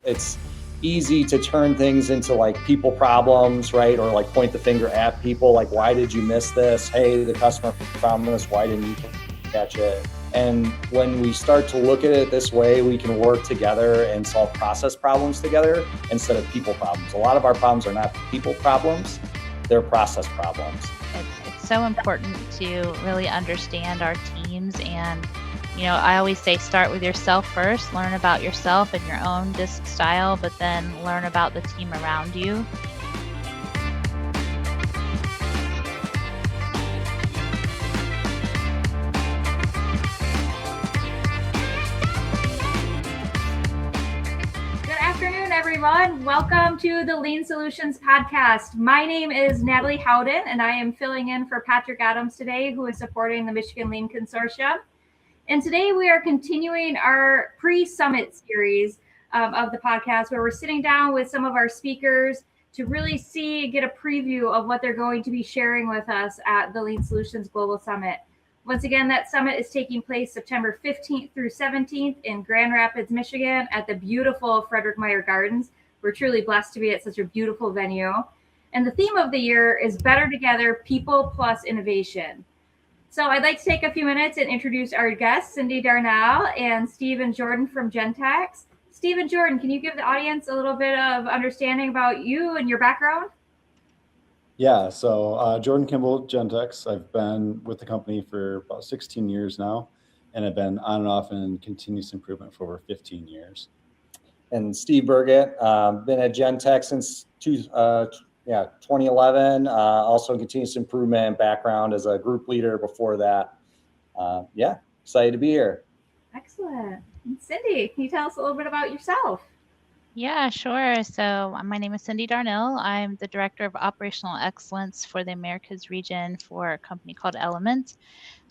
it's easy to turn things into like people problems, right? Or like point the finger at people, like, why did you miss this? Hey, the customer found this, why didn't you catch it? And when we start to look at it this way, we can work together and solve process problems together instead of people problems. A lot of our problems are not people problems, they're process problems. It's so important to really understand our teams. And, I always say start with yourself first, learn about yourself and your own disc style, but then learn about the team around you. Everyone, welcome to the Lean Solutions podcast. My name is Natalie Howden, and I am filling in for Patrick Adams today, who is supporting the Michigan Lean Consortium. And today we are continuing our pre-summit series of the podcast, where we're sitting down with some of our speakers to really get a preview of what they're going to be sharing with us at the Lean Solutions Global Summit. Once again, that summit is taking place September 15th through 17th in Grand Rapids, Michigan at the beautiful Frederick Meyer Gardens. We're truly blessed to be at such a beautiful venue. And the theme of the year is Better Together, People Plus Innovation. So I'd like to take a few minutes and introduce our guests, Cindy Darnell and Steve and Jordan from Gentex. Steve and Jordan, can you give the audience a little bit of understanding about you and your background? Yeah, so Jordan Kimball, Gentex. I've been with the company for about 16 years now, and I've been on and off in continuous improvement for over 15 years. And Steve Burgett, been at Gentex since 2011, also in continuous improvement background as a group leader before that. Excited to be here. Excellent. And Cindy, can you tell us a little bit about yourself? Yeah, sure. So my name is Cindy Darnell. I'm the Director of Operational Excellence for the Americas region for a company called Element.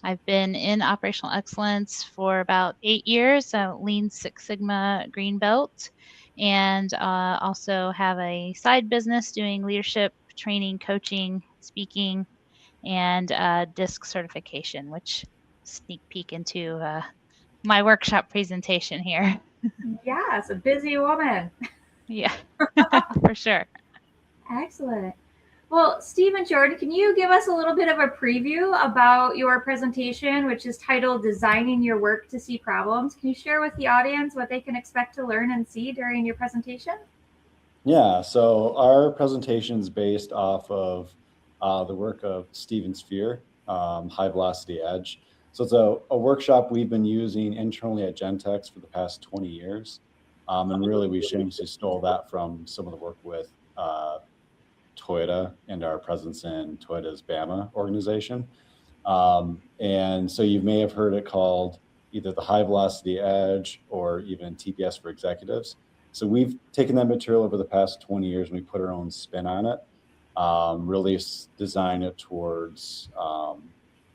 I've been in Operational Excellence for about 8 years, Lean Six Sigma Green Belt, and also have a side business doing leadership, training, coaching, speaking, and DISC certification, which sneak peek into my workshop presentation here. Yes, a busy woman. Yeah, for sure. Excellent. Well, Steve and Jordan, can you give us a little bit of a preview about your presentation, which is titled Designing Your Work to See Problems? Can you share with the audience what they can expect to learn and see during your presentation? Yeah, so our presentation is based off of the work of Steven Sphere, High Velocity Edge. So it's a workshop we've been using internally at Gentex for the past 20 years. And really, we shamelessly stole that from some of the work with Toyota and our presence in Toyota's Bama organization. And so you may have heard it called either the High Velocity Edge or even TPS for Executives. So we've taken that material over the past 20 years and we put our own spin on it, really design it towards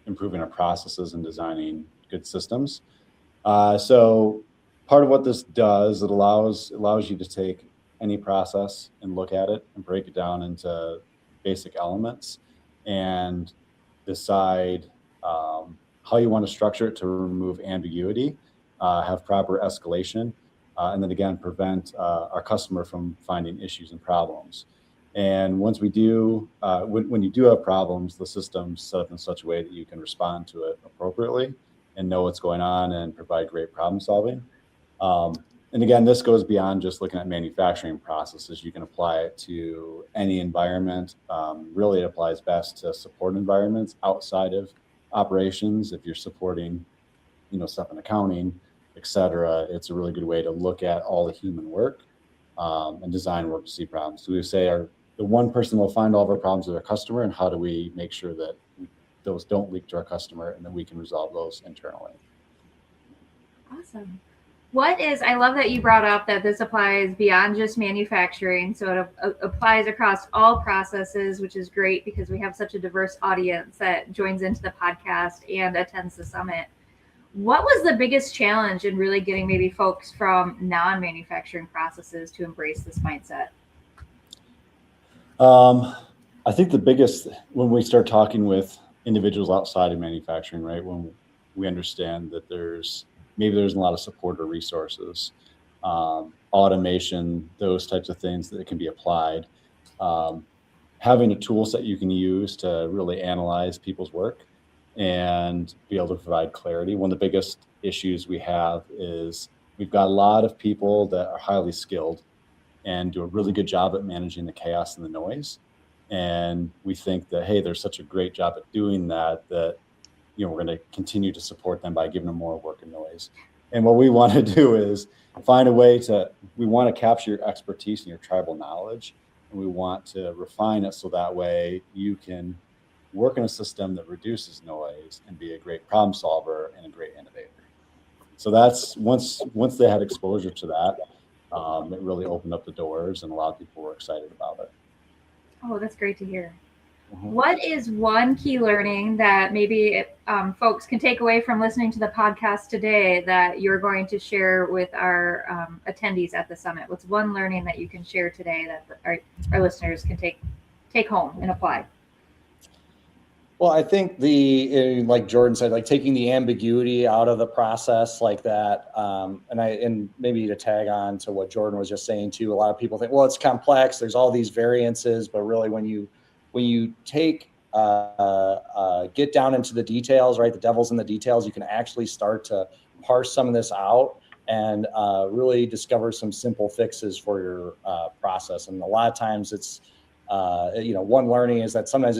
improving our processes and designing good systems. So part of what this does, it allows you to take any process and look at it and break it down into basic elements and decide how you want to structure it to remove ambiguity, have proper escalation, and then again, prevent our customer from finding issues and problems. And once we do, when you do have problems, the system's set up in such a way that you can respond to it appropriately and know what's going on and provide great problem solving. And again, this goes beyond just looking at manufacturing processes. You can apply it to any environment. Really, it applies best to support environments outside of operations. If you're supporting, stuff in accounting, et cetera, it's a really good way to look at all the human work and design work to see problems. So we say the one person will find all of our problems is our customer, and how do we make sure that those don't leak to our customer and that we can resolve those internally. Awesome. I love that you brought up that this applies beyond just manufacturing. So it applies across all processes, which is great because we have such a diverse audience that joins into the podcast and attends the summit. What was the biggest challenge in really getting maybe folks from non-manufacturing processes to embrace this mindset? I think the biggest, when we start talking with individuals outside of manufacturing, right, when we understand that maybe there's a lot of support or resources. automation, those types of things that can be applied. Having a tool set you can use to really analyze people's work and be able to provide clarity. One of the biggest issues we have is we've got a lot of people that are highly skilled and do a really good job at managing the chaos and the noise. And we think that, hey, they're such a great job at doing that, we're going to continue to support them by giving them more work and noise. And what we want to do is find a way we want to capture your expertise and your tribal knowledge, and we want to refine it so that way you can work in a system that reduces noise and be a great problem solver and a great innovator. So that's once they had exposure to that, it really opened up the doors, and a lot of people were excited about it. Oh, that's great to hear. What is one key learning that maybe folks can take away from listening to the podcast today that you're going to share with our attendees at the summit? What's one learning that you can share today that our listeners can take home and apply? Well, I think like Jordan said, like taking the ambiguity out of the process like that. And maybe to tag on to what Jordan was just saying too, a lot of people think, well, it's complex. There's all these variances, but really when you take, get down into the details, right? The devil's in the details, you can actually start to parse some of this out and really discover some simple fixes for your process. And a lot of times it's, one learning is that sometimes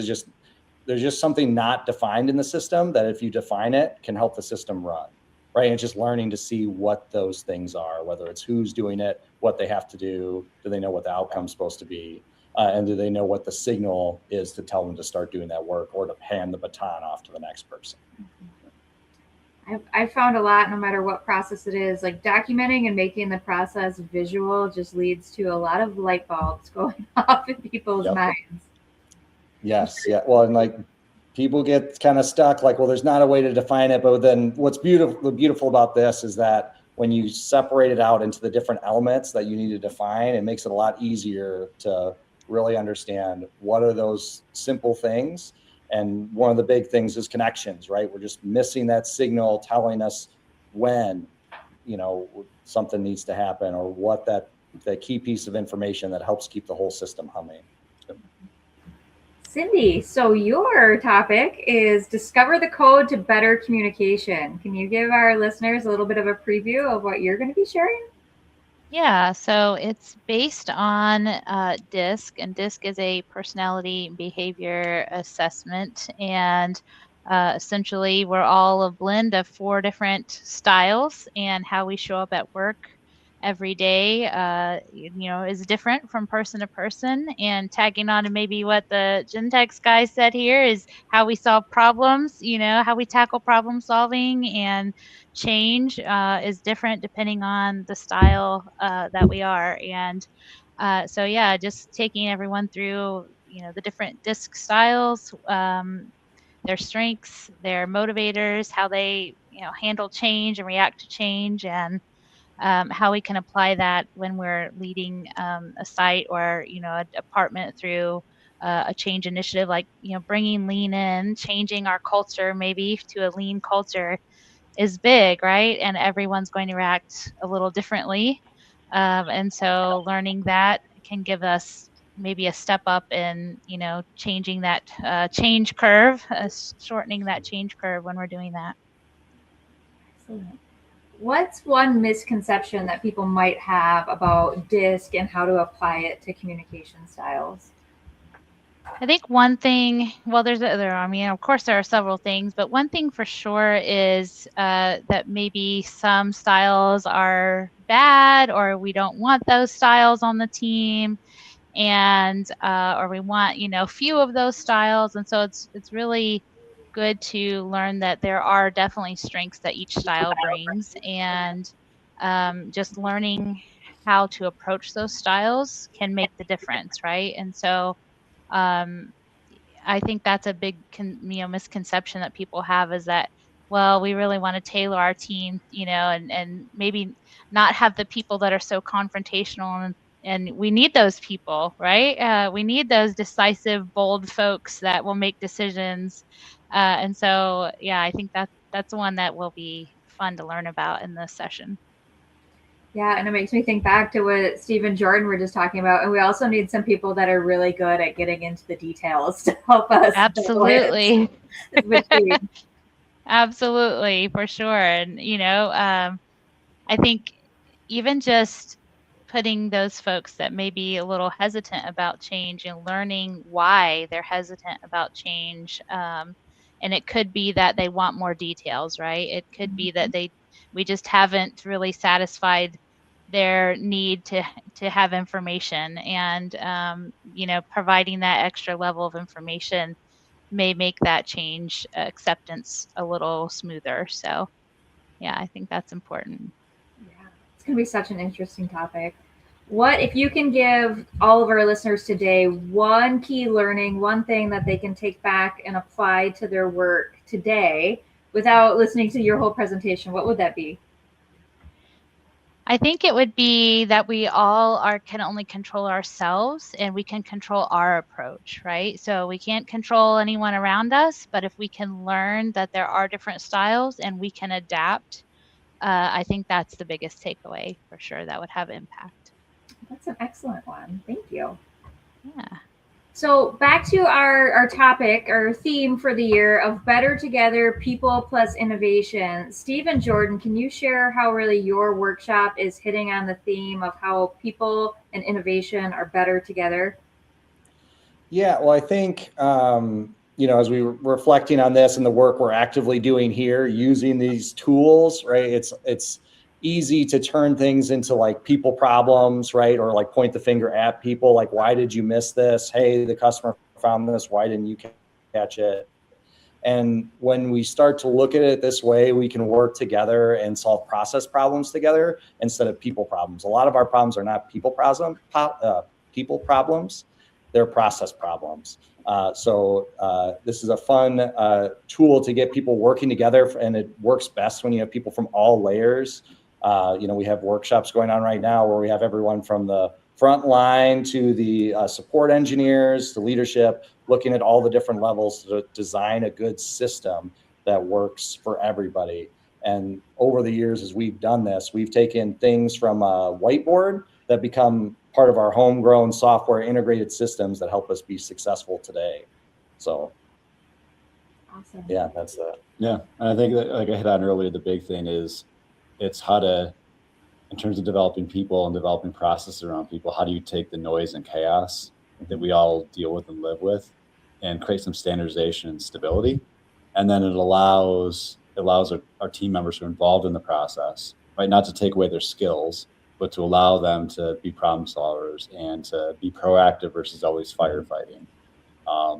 there's just something not defined in the system that if you define it can help the system run, right? And it's just learning to see what those things are, whether it's who's doing it, what they have to do they know what the outcome's supposed to be, and do they know what the signal is to tell them to start doing that work or to hand the baton off to the next person. I've found a lot, no matter what process it is, like documenting and making the process visual just leads to a lot of light bulbs going off in people's minds. Yes. Yeah. Well, and like people get kind of stuck like, well, there's not a way to define it. But then what's beautiful about this is that when you separate it out into the different elements that you need to define, it makes it a lot easier to really understand what are those simple things. And one of the big things is connections, right? We're just missing that signal telling us when, something needs to happen or what that key piece of information that helps keep the whole system humming. Cindy, so your topic is discover the code to better communication. Can you give our listeners a little bit of a preview of what you're going to be sharing? Yeah, so it's based on DISC, and DISC is a personality behavior assessment. And essentially, we're all a blend of 4 different styles, and how we show up at work every day, is different from person to person. And tagging on to maybe what the Gentex guy said here is how we solve problems, how we tackle problem solving and change is different depending on the style that we are. And so, yeah, just taking everyone through, the different DISC styles, their strengths, their motivators, how they, handle change and react to change, and how we can apply that when we're leading a site or a department through a change initiative, like bringing lean in, changing our culture maybe to a lean culture is big, right? And everyone's going to react a little differently, and so learning that can give us maybe a step up in changing that change curve, shortening that change curve when we're doing that. Excellent. What's one misconception that people might have about DISC and how to apply it to communication styles? I think one thing, well, of course there are several things, but one thing for sure is that maybe some styles are bad, or we don't want those styles on the team, and or we want few of those styles. And so it's really good to learn that there are definitely strengths that each style brings, and just learning how to approach those styles can make the difference, right? And so I think that's a big misconception that people have, is that, well, we really want to tailor our team, and maybe not have the people that are so confrontational, and we need those people, right? We need those decisive, bold folks that will make decisions. And so, yeah, I think that's one that will be fun to learn about in this session. Yeah, and it makes me think back to what Steve and Jordan were just talking about. And we also need some people that are really good at getting into the details to help us. Absolutely. Between. Absolutely, for sure. And, I think even just putting those folks that may be a little hesitant about change and learning why they're hesitant about change. And it could be that they want more details, right? It could be that we just haven't really satisfied their need to have information, and providing that extra level of information may make that change acceptance a little smoother. So yeah, I think that's important. Yeah, it's going to be such an interesting topic. What if you can give all of our listeners today one key learning, one thing that they can take back and apply to their work today without listening to your whole presentation? What would that be? I think it would be that we all can only control ourselves, and we can control our approach, right? So we can't control anyone around us, but if we can learn that there are different styles and we can adapt, I think that's the biggest takeaway for sure that would have impact. That's an excellent one. Thank you. Yeah. So back to our topic, our theme for the year of better together, people plus innovation. Steve and Jordan, can you share how really your workshop is hitting on the theme of how people and innovation are better together? Yeah, well, I think, as we were reflecting on this and the work we're actively doing here, using these tools, right? It's easy to turn things into like people problems, right? Or like point the finger at people, like, why did you miss this? Hey, the customer found this. Why didn't you catch it? And when we start to look at it this way, we can work together and solve process problems together instead of people problems. A lot of our problems are not people problems, they're process problems. So this is a fun tool to get people working together, and it works best when you have people from all layers. We have workshops going on right now where we have everyone from the front line to the support engineers, to leadership, looking at all the different levels to design a good system that works for everybody. And over the years, as we've done this, we've taken things from a whiteboard that become part of our homegrown software integrated systems that help us be successful today. So, awesome. Yeah, that's the. Yeah, and I think that, like I hit on earlier, the big thing is it's how to, in terms of developing people and developing processes around people, how do you take the noise and chaos that we all deal with and live with and create some standardization and stability? And then it allows our team members who are involved in the process, right, not to take away their skills, but to allow them to be problem solvers and to be proactive versus always firefighting.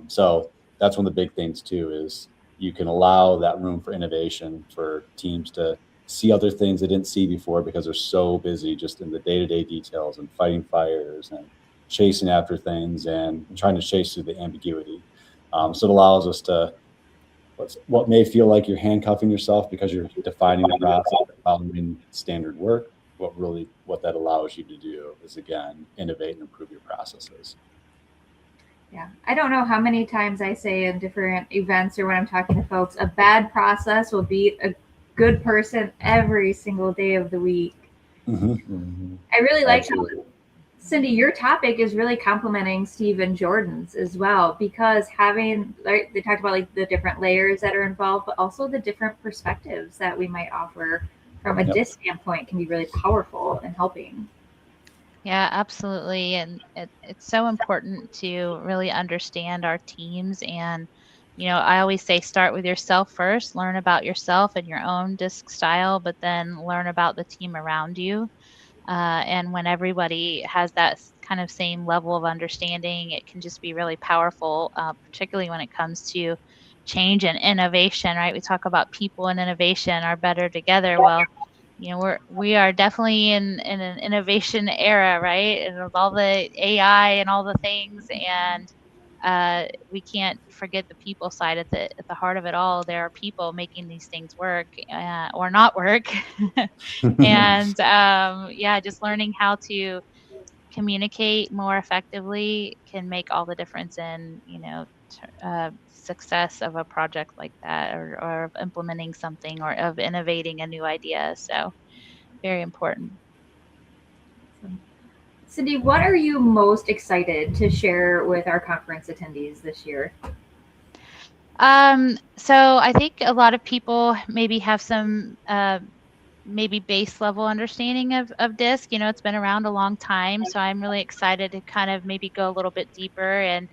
So that's one of the big things too, is you can allow that room for innovation for teams to see other things they didn't see before because they're so busy just in the day-to-day details and fighting fires and chasing after things and trying to chase through the ambiguity. So it allows us to, what may feel like you're handcuffing yourself because you're defining the process, following standard work. What that allows you to do is, again, innovate and improve your processes. Yeah, I don't know how many times I say in different events or when I'm talking to folks, a bad process will beat a good person every single day of the week. Mm-hmm. I really like Absolutely. how, Cindy, your topic is really complementing Steve and Jordan's as well, because having, like, they talked about like the different layers that are involved, but also the different perspectives that we might offer from a DIS standpoint can be really powerful in helping. Yeah, absolutely. And it's so important to really understand our teams. And, I always say start with yourself first, learn about yourself and your own DISC style, but then learn about the team around you. And when everybody has that kind of same level of understanding, it can just be really powerful, particularly when it comes to change and innovation, right? We talk about people and innovation are better together. Well, we are definitely in an innovation era, right? And with all the AI and all the things, and we can't forget the people side at the heart of it all. There are people making these things work or not work, and just learning how to communicate more effectively can make all the difference in success of a project like that, or of implementing something, or of innovating a new idea. So very important. Cindy, what are you most excited to share with our conference attendees this year? So I think a lot of people maybe have some maybe base level understanding of DISC. It's been around a long time, so I'm really excited to kind of maybe go a little bit deeper. And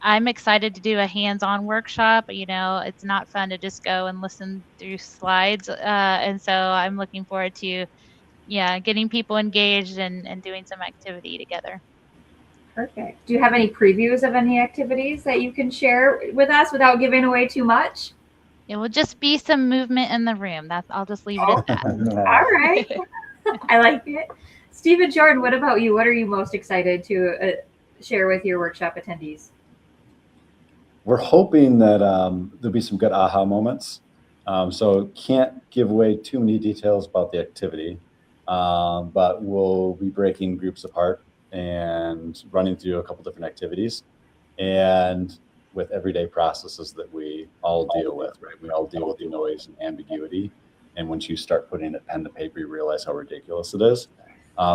I'm excited to do a hands-on workshop. It's not fun to just go and listen through slides. And so I'm looking forward to, getting people engaged and doing some activity together. Perfect. Do you have any previews of any activities that you can share with us without giving away too much? It will just be some movement in the room. I'll just leave it at that. All right. I like it. Steve and Jordan, what about you? What are you most excited to share with your workshop attendees? We're hoping that there'll be some good aha moments. So can't give away too many details about the activity, but we'll be breaking groups apart and running through a couple different activities, and with everyday processes that we all deal with, right? We all deal with the noise and ambiguity. And once you start putting it pen to paper, you realize how ridiculous it is.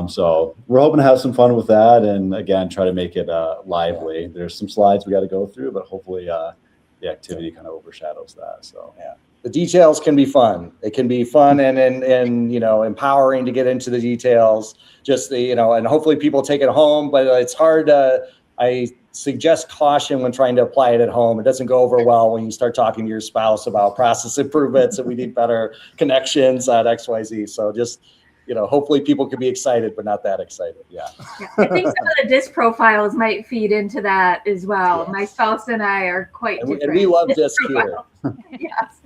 So we're hoping to have some fun with that. And again, try to make it lively. There's some slides we got to go through, but hopefully the activity kind of overshadows that. So yeah. The details can be fun. It can be fun and empowering to get into the details. Just and hopefully people take it home. But it's hard. I suggest caution when trying to apply it at home. It doesn't go over well when you start talking to your spouse about process improvements and we need better connections at XYZ. So just hopefully people can be excited, but not that excited. Yeah. I think some of the DISC profiles might feed into that as well. Yes. My spouse and I are quite different. And we love DISC here. Yes.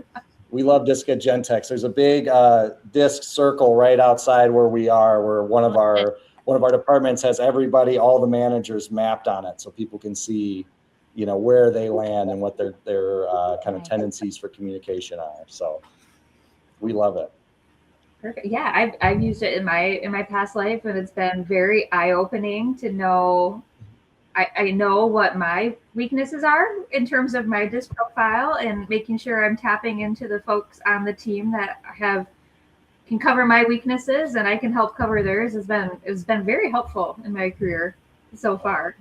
We love DISC at Gentex. There's a big DISC circle right outside where we are, where one of our departments has everybody, all the managers mapped on it, so people can see, where they land and what their kind of tendencies for communication are. So we love it. Perfect. Yeah, I've used it in my past life, and it's been very eye-opening to know. I know what my weaknesses are in terms of my DISC profile, and making sure I'm tapping into the folks on the team that can cover my weaknesses and I can help cover theirs. It's been very helpful in my career so far.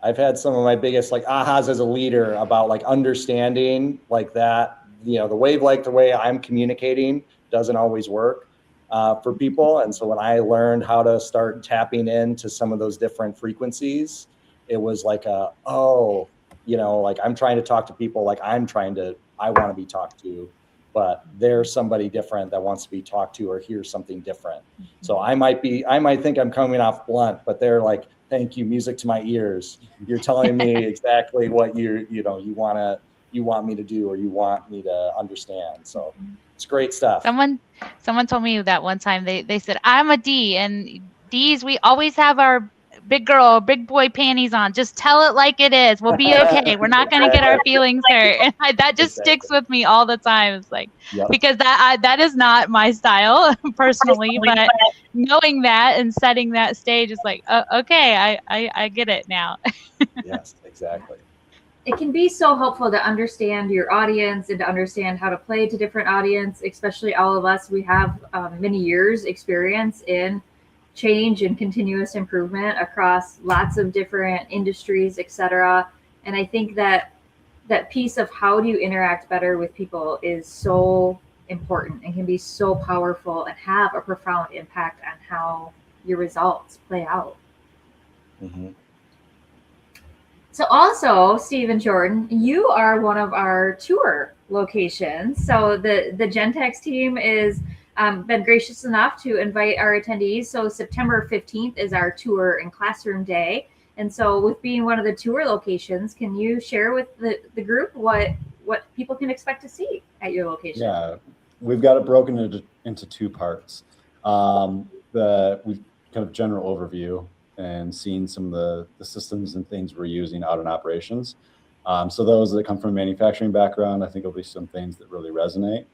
I've had some of my biggest ahas as a leader about understanding that, the wavelength, the way I'm communicating doesn't always work for people. And so when I learned how to start tapping into some of those different frequencies, it was I'm trying to talk to people I want to be talked to, but there's somebody different that wants to be talked to or hear something different. Mm-hmm. So I might think I'm coming off blunt, but they're like, thank you, music to my ears. You're telling me exactly what you want me to do, or you want me to understand. So it's great stuff. Someone told me that one time. They said, I'm a D, and Ds, we always have our big boy panties on. Just tell it like it is. We'll be okay. We're not going to get our feelings hurt. And that just sticks with me all the time. It's because that is not my style personally, but knowing that and setting that stage is okay, I get it now. Yes, exactly. It can be so helpful to understand your audience and to understand how to play to different audience, especially all of us. We have many years experience in change and continuous improvement across lots of different industries, etc. And I think that piece of how do you interact better with people is so important and can be so powerful and have a profound impact on how your results play out. Mm-hmm. So also, Steve and Jordan, you are one of our tour locations. So the Gentex team is been gracious enough to invite our attendees. So September 15th is our tour and classroom day. And so with being one of the tour locations, can you share with the group what people can expect to see at your location? Yeah, we've got it broken into two parts. We've kind of general overview and seeing some of the systems and things we're using out in operations. So those that come from a manufacturing background, I think will be some things that really resonate.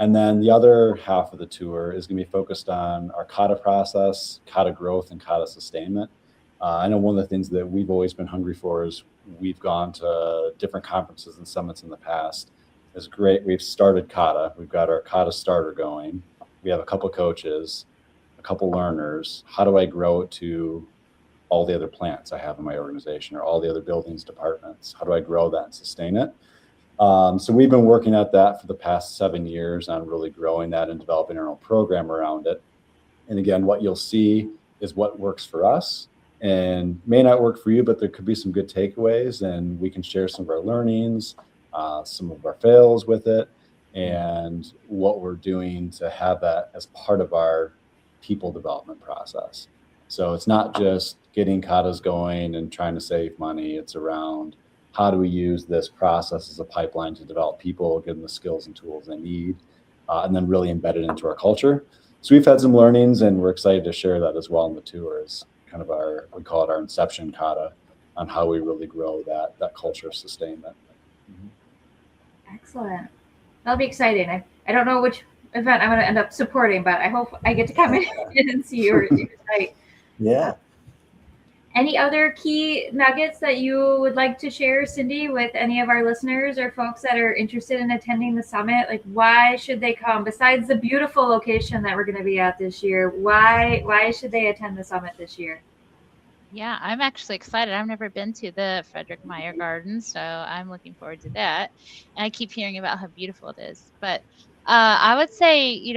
And then the other half of the tour is going to be focused on our Kata process, Kata growth, and Kata sustainment. I know one of the things that we've always been hungry for is we've gone to different conferences and summits in the past. It's great. We've started Kata. We've got our Kata starter going. We have a couple coaches. a couple learners, how do I grow it to all the other plants I have in my organization or all the other buildings, departments? How do I grow that and sustain it? So we've been working at that for the past 7 years on really growing that and developing our own program around it. And again, what you'll see is what works for us and may not work for you, but there could be some good takeaways, and we can share some of our learnings, some of our fails with it, and what we're doing to have that as part of our people development process. So it's not just getting katas going and trying to save money. It's around how do we use this process as a pipeline to develop people, give them the skills and tools they need, and then really embed it into our culture. So we've had some learnings, and we're excited to share that as well in the tour as kind of we call it our inception kata on how we really grow that culture of sustainment. Excellent. That'll be exciting. I don't know which event I'm going to end up supporting, but I hope I get to come in and see your site. Yeah. Any other key nuggets that you would like to share, Cindy, with any of our listeners or folks that are interested in attending the summit? Like, why should they come? Besides the beautiful location that we're going to be at this year, why should they attend the summit this year? Yeah, I'm actually excited. I've never been to the Frederick Meyer Gardens, so I'm looking forward to that. And I keep hearing about how beautiful it is. But I would say,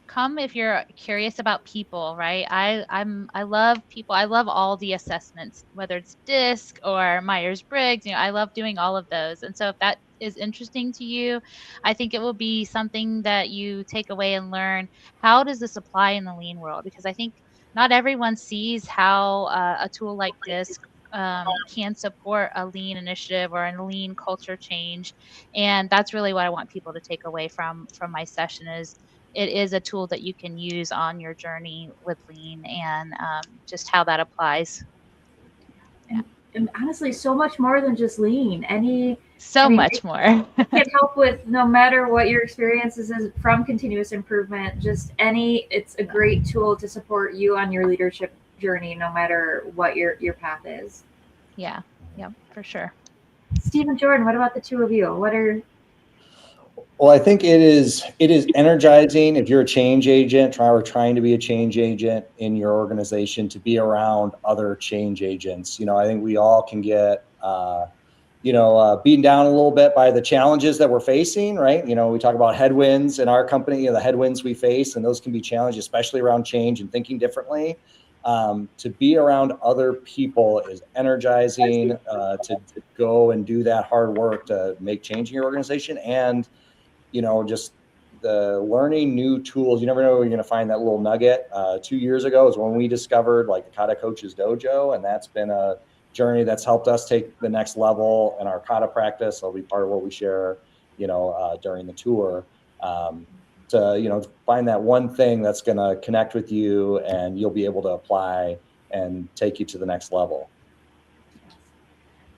come if you're curious about people, right? I love people. I love all the assessments, whether it's DISC or Myers-Briggs. I love doing all of those. And so if that is interesting to you, I think it will be something that you take away and learn. How does this apply in the lean world? Because I think not everyone sees how a tool like DISC can support a lean initiative or a lean culture change. And that's really what I want people to take away from my session is it is a tool that you can use on your journey with lean and just how that applies. And honestly, so much more than just lean. Much more. It can help with no matter what your experiences is from continuous improvement. It's a great tool to support you on your leadership journey, no matter what your path is. Yeah, for sure. Steve and Jordan, what about the two of you? Well, I think it is energizing if you're a change agent, trying to be a change agent in your organization, to be around other change agents. I think we all can get, beaten down a little bit by the challenges that we're facing, right? We talk about headwinds in our company, the headwinds we face, and those can be challenging, especially around change and thinking differently. To be around other people is energizing, to go and do that hard work to make change in your organization. And just the learning new tools. You never know where you're going to find that little nugget. 2 years ago is when we discovered the Kata Coaches Dojo, and that's been a journey that's helped us take the next level in our Kata practice. It'll be part of what we share, during the tour, to find that one thing that's going to connect with you, and you'll be able to apply and take you to the next level.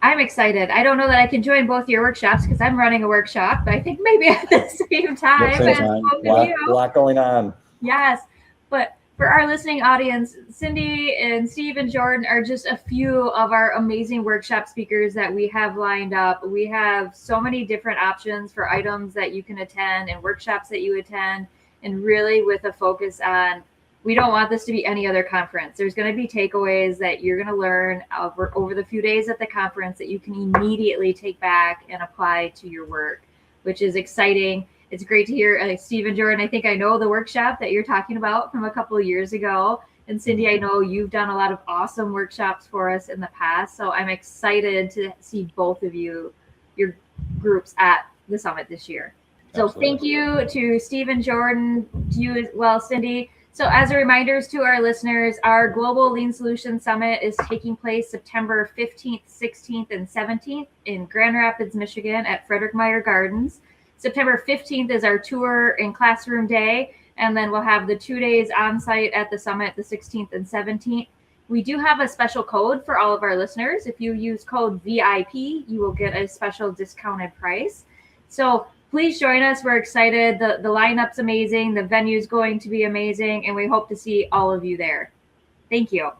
I'm excited. I don't know that I can join both your workshops because I'm running a workshop, but I think maybe at the same time. A lot going on. Yes. But for our listening audience, Cindy and Steve and Jordan are just a few of our amazing workshop speakers that we have lined up. We have so many different options for items that you can attend and workshops that you attend, and really with a focus on, we don't want this to be any other conference. There's going to be takeaways that you're going to learn over the few days at the conference that you can immediately take back and apply to your work, which is exciting. It's great to hear. Steve and Jordan, I think I know the workshop that you're talking about from a couple of years ago. And Cindy, I know you've done a lot of awesome workshops for us in the past. So I'm excited to see both of your groups at the summit this year. So Thank you to Steve and Jordan, to you as well, Cindy. So as a reminder to our listeners, our Global Lean Solutions Summit is taking place September 15th, 16th, and 17th in Grand Rapids, Michigan at Frederick Meyer Gardens. September 15th is our tour and classroom day, and then we'll have the 2 days on site at the summit, the 16th and 17th. We do have a special code for all of our listeners. If you use code VIP, you will get a special discounted price. So please join us. We're excited. The lineup's amazing. The venue's going to be amazing, and we hope to see all of you there. Thank you.